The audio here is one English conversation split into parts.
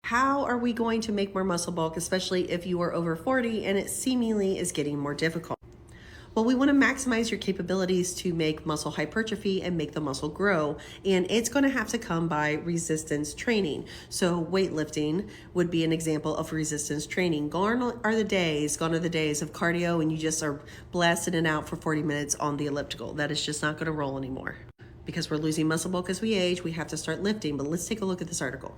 How are we going to make more muscle bulk, especially if you are over 40 and it seemingly is getting more difficult? Well, we want to maximize your capabilities to make muscle hypertrophy and make the muscle grow. And it's going to have to come by resistance training. So weightlifting would be an example of resistance training. Gone are the days of cardio and you just are blasting it out for 40 minutes on the elliptical. That is just not going to roll anymore. Because we're losing muscle bulk as we age, we have to start lifting. But let's take a look at this article.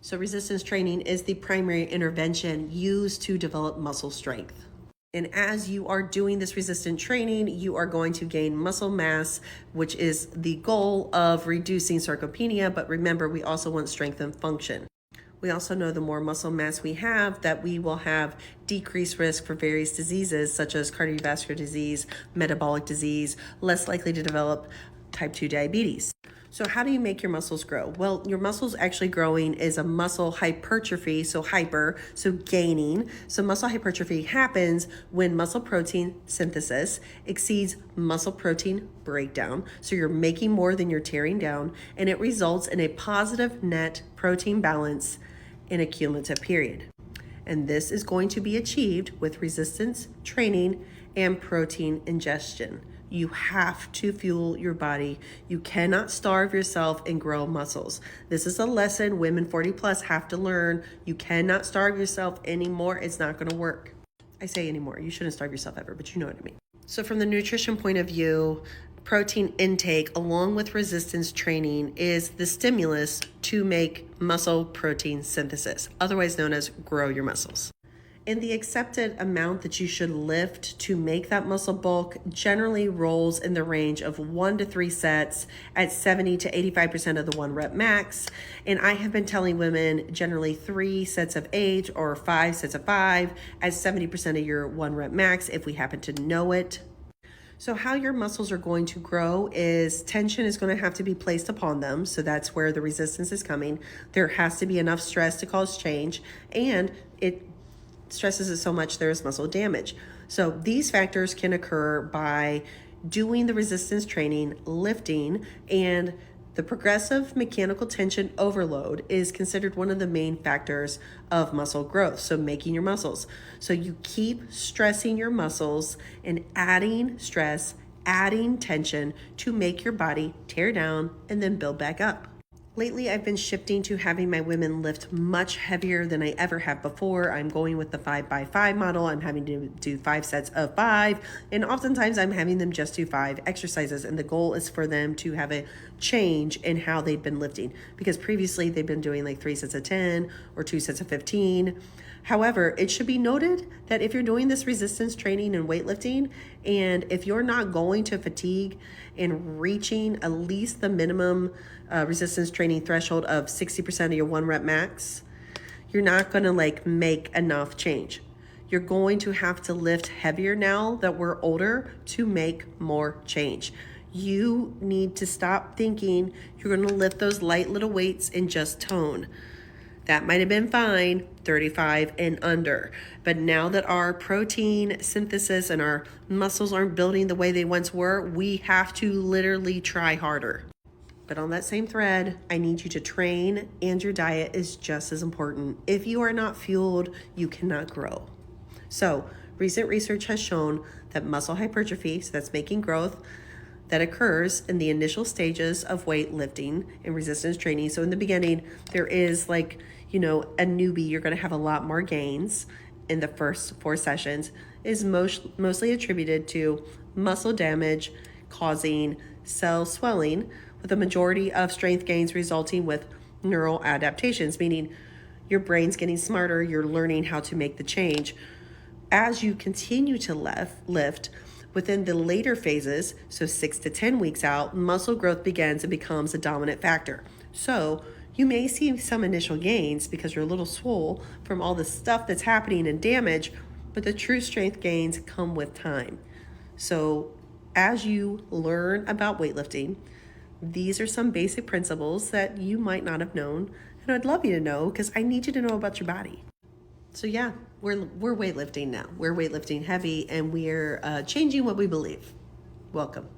So resistance training is the primary intervention used to develop muscle strength. And as you are doing this resistant training, you are going to gain muscle mass, which is the goal of reducing sarcopenia. But remember, we also want strength and function. We also know the more muscle mass we have, that we will have decreased risk for various diseases such as cardiovascular disease, metabolic disease, less likely to develop type 2 diabetes. So how do you make your muscles grow? Well, your muscles actually growing is a muscle hypertrophy, so gaining. So muscle hypertrophy happens when muscle protein synthesis exceeds muscle protein breakdown. So you're making more than you're tearing down, and it results in a positive net protein balance in a cumulative period. And this is going to be achieved with resistance training and protein ingestion. You have to fuel your body. You cannot starve yourself and grow muscles. This is a lesson women 40 plus have to learn. You cannot starve yourself anymore. It's not going to work. I say anymore. You shouldn't starve yourself ever, but you know what I mean. So from the nutrition point of view, protein intake along with resistance training is the stimulus to make muscle protein synthesis, otherwise known as grow your muscles. And the accepted amount that you should lift to make that muscle bulk generally rolls in the range of 1 to 3 sets at 70 to 85% of the 1 rep max. And I have been telling women generally 3 sets of 8 or 5 sets of 5 at 70% of your 1 rep max if we happen to know it. So how your muscles are going to grow is tension is going to have to be placed upon them. So that's where the resistance is coming. There has to be enough stress to cause change, and it stresses it so much there is muscle damage. So these factors can occur by doing the resistance training, lifting, and the progressive mechanical tension overload is considered one of the main factors of muscle growth. So making your muscles. So you keep stressing your muscles and adding stress, adding tension to make your body tear down and then build back up. Lately, I've been shifting to having my women lift much heavier than I ever have before. I'm going with the 5x5 model. I'm having to do 5 sets of 5, and oftentimes I'm having them just do 5 exercises. And the goal is for them to have a change in how they've been lifting, because previously they've been doing like 3 sets of 10 or 2 sets of 15. However, it should be noted that if you're doing this resistance training and weightlifting, and if you're not going to fatigue and reaching at least the minimum resistance training threshold of 60% of your 1 rep max, you're not going to make enough change. You're going to have to lift heavier now that we're older to make more change. You need to stop thinking you're going to lift those light little weights and just tone. That might have been fine, 35 and under. But now that our protein synthesis and our muscles aren't building the way they once were, we have to literally try harder. But on that same thread, I need you to train, and your diet is just as important. If you are not fueled, you cannot grow. So recent research has shown that muscle hypertrophy, so that's making growth, that occurs in the initial stages of weightlifting and resistance training. So in the beginning, there is a newbie, you're going to have a lot more gains in the first 4 sessions, is mostly attributed to muscle damage causing cell swelling, with a majority of strength gains resulting with neural adaptations, meaning your brain's getting smarter, you're learning how to make the change. As you continue to lift, within the later phases, so 6 to 10 weeks out, muscle growth begins and becomes a dominant factor. So you may see some initial gains because you're a little swole from all the stuff that's happening and damage, but the true strength gains come with time. So as you learn about weightlifting, these are some basic principles that you might not have known, and I'd love you to know because I need you to know about your body. So yeah, we're weightlifting now. We're weightlifting heavy, and we're changing what we believe. Welcome.